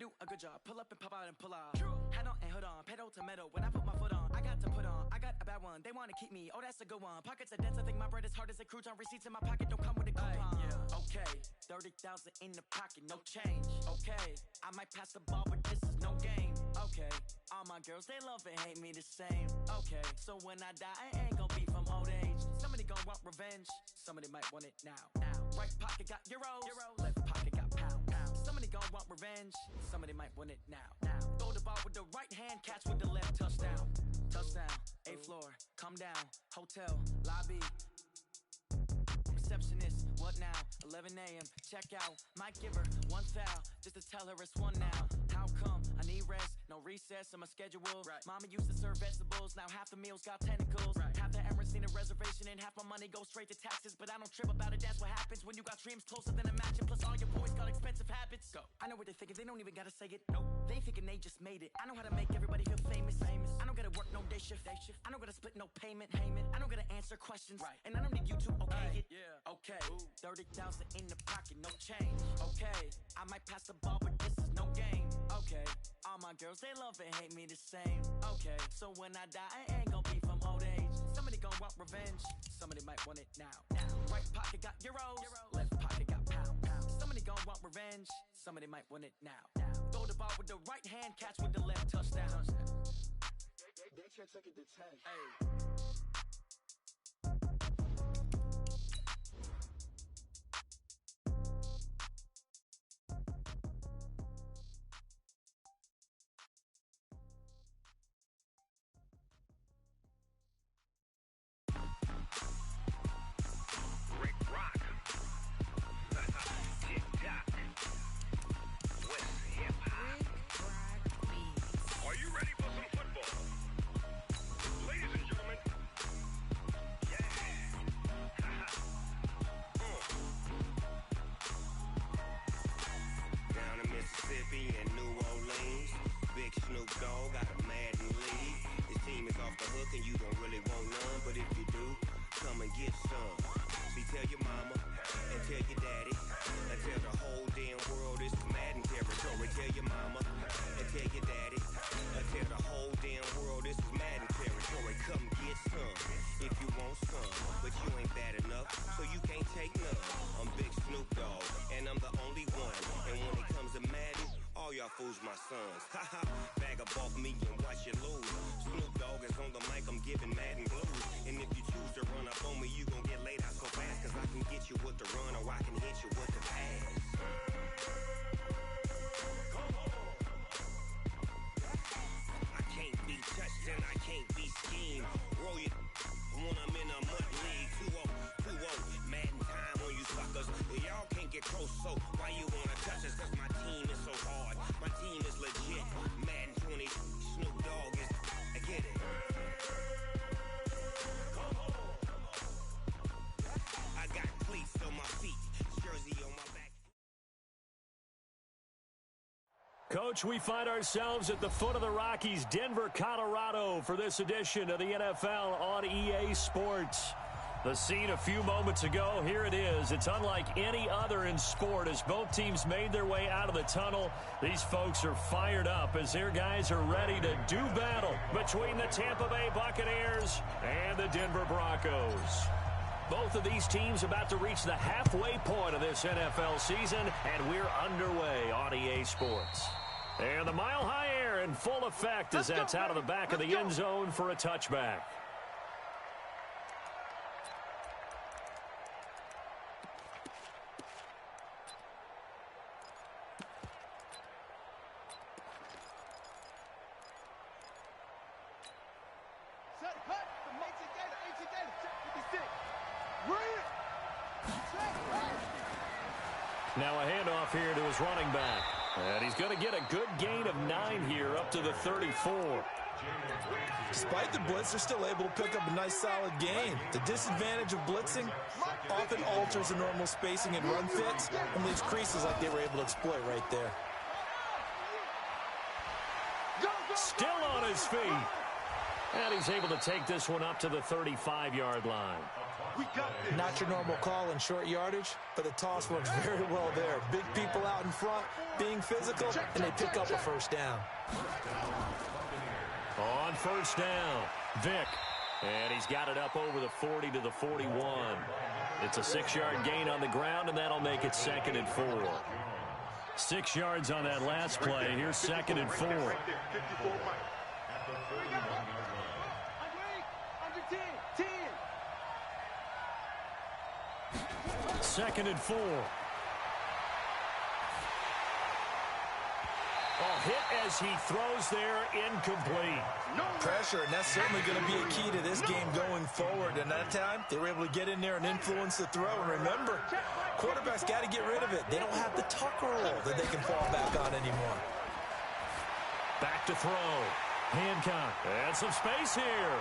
do a good job. Pull up and pop out and pull out. Head on and hood on, pedal to metal. When I put my foot on, I got to put on. I got a bad one, they want to keep me. Oh, that's a good one. Pockets are dense, I think my bread is hard as a crouton. Receipts in my pocket don't come with a coupon. Yeah. Okay, 30,000 in the pocket, no change. Okay, I might pass the ball, but this is no game. Okay, all my girls, they love and hate me the same. Okay, so when I die, I ain't gonna be from old age. Somebody gon' want revenge, somebody might want it now. Right pocket got euros, left pocket got pound. Somebody gon' want revenge, somebody might want it now. Throw the ball with the right hand, catch with the left, touchdown. Touchdown, 8th floor, come down, hotel, lobby. Receptionist, what now? 11 a.m. Check out. Might give her one foul just to tell her it's one now. How come? I need rest, no recess in my schedule. Right. Mama used to serve vegetables, now half the meals got tentacles. Right. Half the Emirates need a reservation and half my money goes straight to taxes. But I don't trip about it, that's what happens when you got dreams closer than a matching. Plus all your boys got expensive habits. Go. I know what they're thinking, they don't even gotta say it. Nope. They thinking they just made it. I know how to make everybody feel famous. I don't gotta work no day shift. I don't gotta split no payment. I don't gotta answer questions. Right. And I don't need you to okay it. Yeah. Okay, 30,000 in the pocket, no change. Okay, I might pass the ball, but this is no game. Okay, all my girls, they love and hate me the same. Okay, so when I die, I ain't gonna be from old age. Somebody gon' want revenge, somebody might want it now. Right pocket got euros, left pocket got pound. Somebody gon' want revenge, somebody might want it now. Throw the ball with the right hand, catch with the left, touchdown. They check it to 10. Hey. Fools my sons. Haha, bag up off me and watch you lose. Snoop Dogg is on the mic, I'm giving Madden blues. And if you choose to run up on me, you gon' get laid out so fast. Cause I can get you with the run or I can hit you with the pass. I can't be touched and I can't be schemed. Roll you when I'm in a mud league. 2-0, Madden time on you suckers. Y'all can't get close, so why you wanna touch us? Cause my team is so hard. My team is legit. Madden 20, Snoop Dogg is. I get it. I got cleats on my feet, jersey on my back. Coach, we find ourselves at the foot of the Rockies, Denver, Colorado, for this edition of the NFL on EA Sports. The scene a few moments ago, here it is. It's unlike any other in sport as both teams made their way out of the tunnel. These folks are fired up as their guys are ready to do battle between the Tampa Bay Buccaneers and the Denver Broncos. Both of these teams about to reach the halfway point of this NFL season, and we're underway on EA Sports. And the mile-high air in full effect as that's out of the back of the end zone for a touchback. Now a handoff here to his running back. And he's going to get a good gain of 9 here up to the 34. Despite the blitz, they're still able to pick up a nice solid gain. The disadvantage of blitzing often alters the normal spacing and run fits and leaves creases like they were able to exploit right there. Still on his feet. And he's able to take this one up to the 35-yard line. Not your normal call in short yardage, but the toss works very well there. Big people out in front, being physical, and they pick up a first down. On first down, Vick. And he's got it up over the 40 to the 41. It's a 6-yard gain on the ground, and that'll make it 2nd and 4. 6 yards on that last play. Here's 2nd and 4. 2nd and 4. Hit as he throws there, incomplete. Pressure, and that's certainly going to be a key to this game going forward. And that time, they were able to get in there and influence the throw. And remember, quarterbacks got to get rid of it. They don't have the tucker roll that they can fall back on anymore. Back to throw. Hancock. And some space here.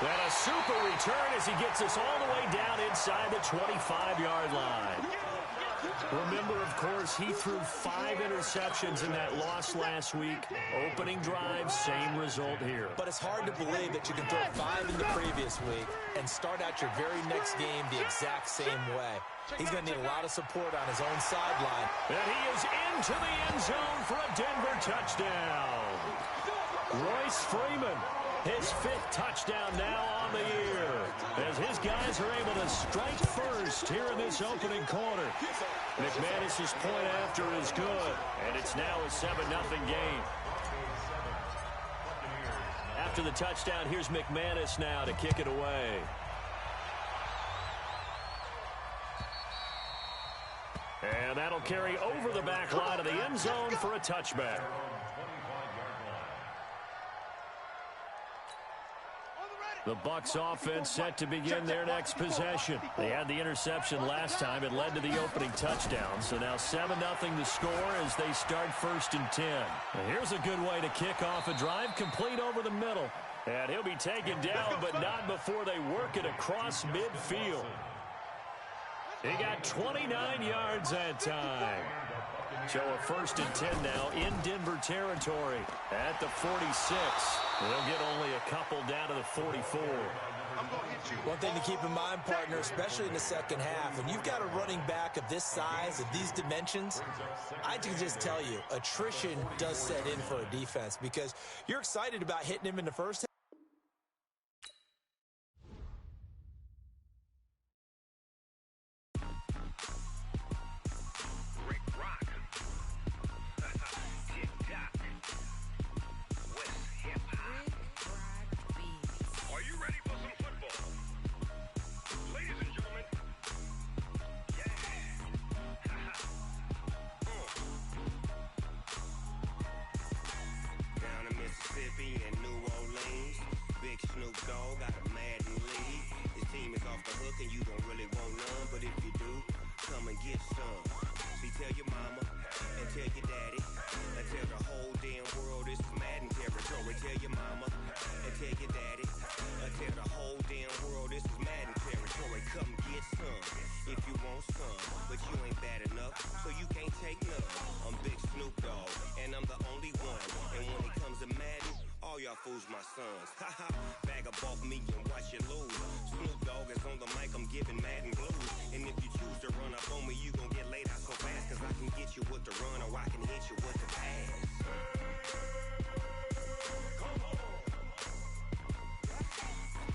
And a super return as he gets us all the way down inside the 25-yard line. Remember, of course, he threw 5 interceptions in that loss last week. Opening drive, same result here. But it's hard to believe that you can throw 5 in the previous week and start out your very next game the exact same way. He's going to need a lot of support on his own sideline. And he is into the end zone for a Denver touchdown. Royce Freeman, his 5th touchdown now on the year, as his guys are able to strike first here in this opening quarter. McManus's point after is good, and it's now a 7-0 game. After the touchdown, here's McManus now to kick it away. And that'll carry over the back line of the end zone for a touchback. The Bucs offense set to begin their next possession. They had the interception last time. It led to the opening touchdown. So now 7-0 to score as they start 1st and 10. Now here's a good way to kick off a drive, complete over the middle. And he'll be taken down, but not before they work it across midfield. He got 29 yards that time. So a 1st and 10 now in Denver territory at the 46. They'll get only a couple down to the 44. One thing to keep in mind, partner, especially in the second half, when you've got a running back of this size, of these dimensions, I can just tell you, attrition does set in for a defense because you're excited about hitting him in the first half. Fools my sons. Haha, bag up off me and watch you lose. Snoop Dogg is on the mic, I'm giving Madden blues. And if you choose to run up on me, you gon' get laid out so fast. Cause I can get you with the run or I can hit you with the pass.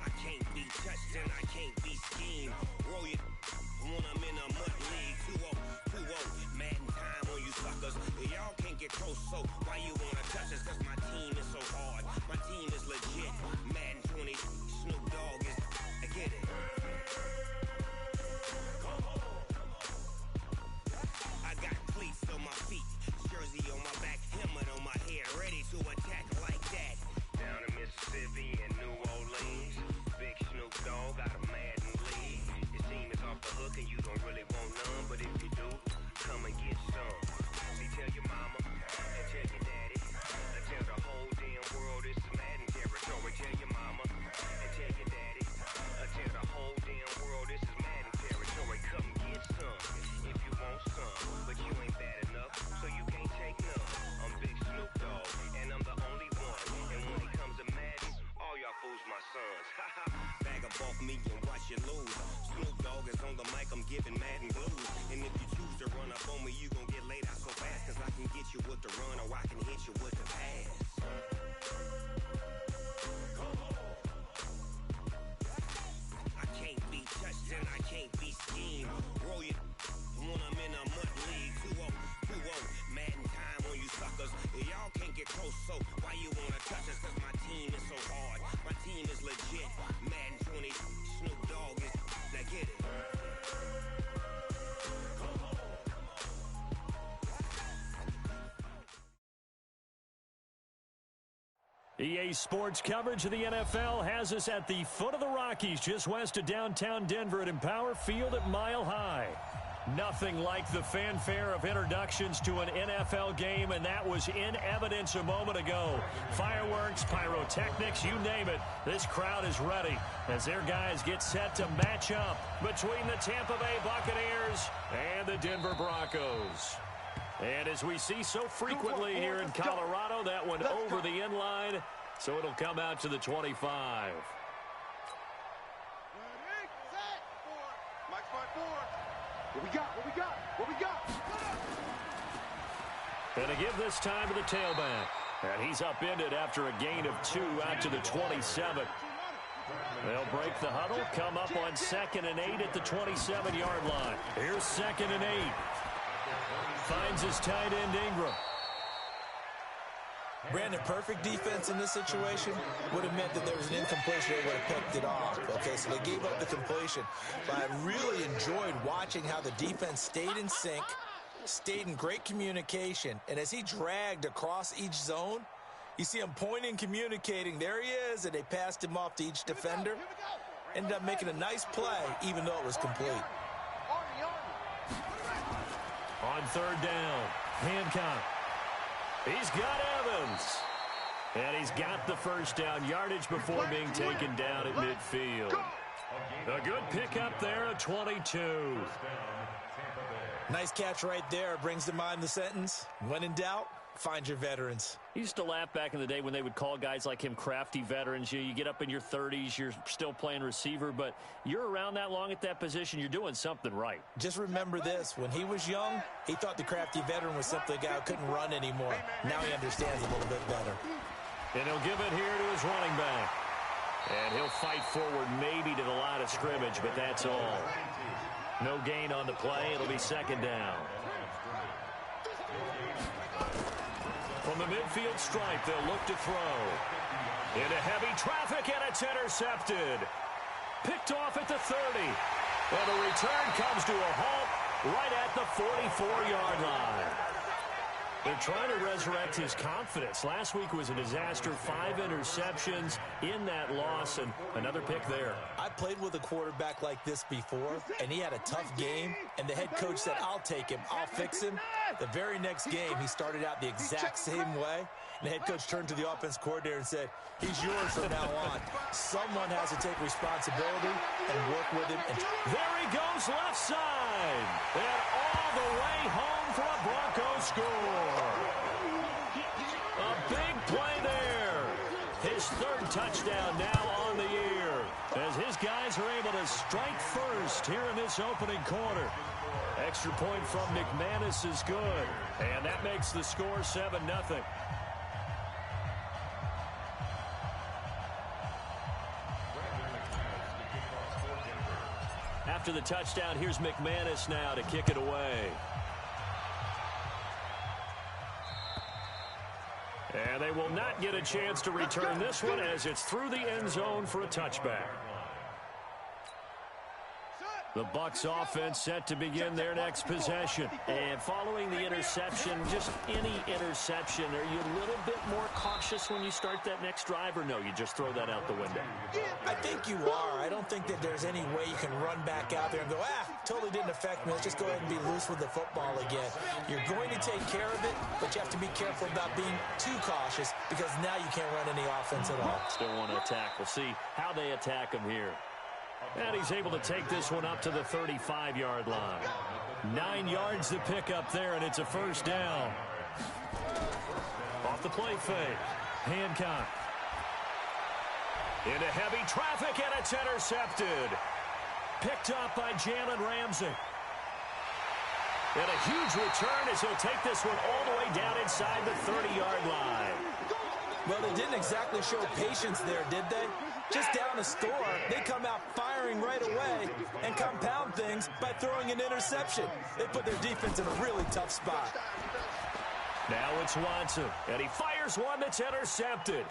I can't be touched and I can't be schemed. Roll you when I'm in a mud league. 2-0, 2-0, Madden time on you suckers. Y'all can't get close, so why you wanna touch us? Cause my team is so hard. My team is legit. Madden 20, Snoop Dogg is. I get it. Come on. EA Sports coverage of the NFL has us at the foot of the Rockies, just west of downtown Denver at Empower Field at Mile High. Nothing like the fanfare of introductions to an NFL game, and that was in evidence a moment ago. Fireworks, pyrotechnics, you name it. This crowd is ready as their guys get set to match up between the Tampa Bay Buccaneers and the Denver Broncos. And as we see so frequently here in Colorado, that one over the inline, so it'll come out to the 25. What we got? And to give this time to the tailback. And he's upended after a gain of 2 out to the 27. They'll break the huddle, come up on 2nd and 8 at the 27-yard line. Here's 2nd and 8. Finds his tight end Ingram. Brandon, perfect defense in this situation would have meant that there was an incompletion. They would have picked it off. Okay, so they gave up the completion. But I really enjoyed watching how the defense stayed in sync, stayed in great communication, and as he dragged across each zone, you see him pointing, communicating. There he is, and they passed him off to each defender. Ended up making a nice play, even though it was complete. On 3rd down, Hancock. He's got Evans. And he's got the first down yardage before being taken down at midfield. A good pickup there at 22. Nice catch right there. Brings to mind the sentence, when in doubt, find your veterans. I used to laugh back in the day when they would call guys like him crafty veterans. You get up in your 30s, you're still playing receiver, but you're around that long at that position, you're doing something right. Just remember this. When he was young, he thought the crafty veteran was simply a guy who couldn't run anymore. Now he understands a little bit better. And he'll give it here to his running back. And he'll fight forward maybe to the line of scrimmage, but that's all. No gain on the play. It'll be 2nd down. From the midfield stripe, they'll look to throw. Into heavy traffic, and it's intercepted. Picked off at the 30. And the return comes to a halt right at the 44-yard line. They're trying to resurrect his confidence. Last week was a disaster. 5 interceptions in that loss, and another pick there. I played with a quarterback like this before, and he had a tough game, and the head coach said, I'll take him, I'll fix him. The very next game, he started out the exact same way, and the head coach turned to the offense coordinator and said, he's yours from now on. Someone has to take responsibility and work with him. And there he goes left side, and all the way home for a Broncos score. A big play there. His 3rd touchdown now on the year as his guys are able to strike first here in this opening quarter. Extra point from McManus is good, and that makes the score 7-0. After the touchdown, here's McManus now to kick it away. And they will not get a chance to return this one as it's through the end zone for a touchback. The Bucs offense set to begin their next possession. And following the interception, just any interception, are you a little bit more cautious when you start that next drive, or no, you just throw that out the window? I think you are. I don't think that there's any way you can run back out there and go, totally didn't affect me. Let's just go ahead and be loose with the football again. You're going to take care of it, but you have to be careful about being too cautious because now you can't run any offense at all. Still want to attack. We'll see how they attack him here. And he's able to take this one up to the 35-yard line. 9 yards to pick up there, and it's a 1st down. Off the play fake. Hancock. Into heavy traffic, and it's intercepted. Picked up by Jalen Ramsey. And a huge return as he'll take this one all the way down inside the 30-yard line. Well, they didn't exactly show patience there, did they? Just down a score, they come out firing right away and compound things by throwing an interception. They put their defense in a really tough spot. Now it's Watson, and he fires one that's intercepted.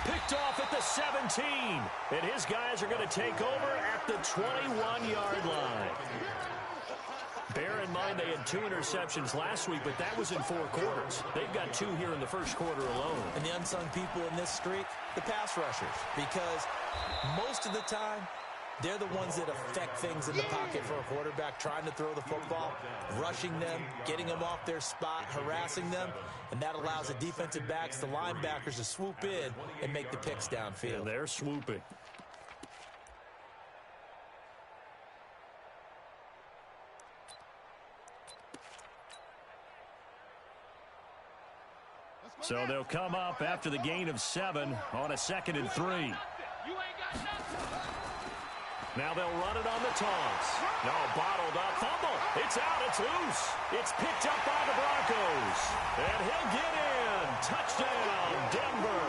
Picked off at the 17, and his guys are going to take over at the 21-yard line. Bear in mind they had 2 interceptions last week, but that was in 4 quarters. They've got 2 here in the first quarter alone. And the unsung people in this streak, the pass rushers, because most of the time, they're the ones that affect things in the pocket for a quarterback, trying to throw the football, rushing them, getting them off their spot, harassing them, and that allows the defensive backs, the linebackers, to swoop in and make the picks downfield. And they're swooping. So they'll come up after the gain of 7 on a 2nd and 3. Now they'll run it on the taunts. No, bottled up. Fumble. It's out. It's loose. It's picked up by the Broncos. And he'll get in. Touchdown, Denver.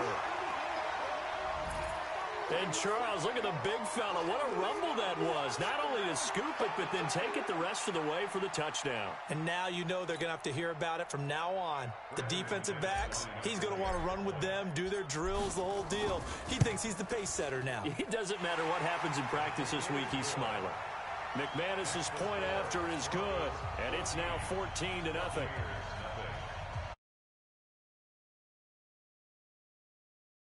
And Charles, look at the big fella. What a rumble that was. Not only to scoop it, but then take it the rest of the way for the touchdown. And now you know they're going to have to hear about it from now on. The defensive backs, he's going to want to run with them, do their drills, the whole deal. He thinks he's the pace setter now. It doesn't matter what happens in practice this week, he's smiling. McManus's point after is good, and it's now 14-0.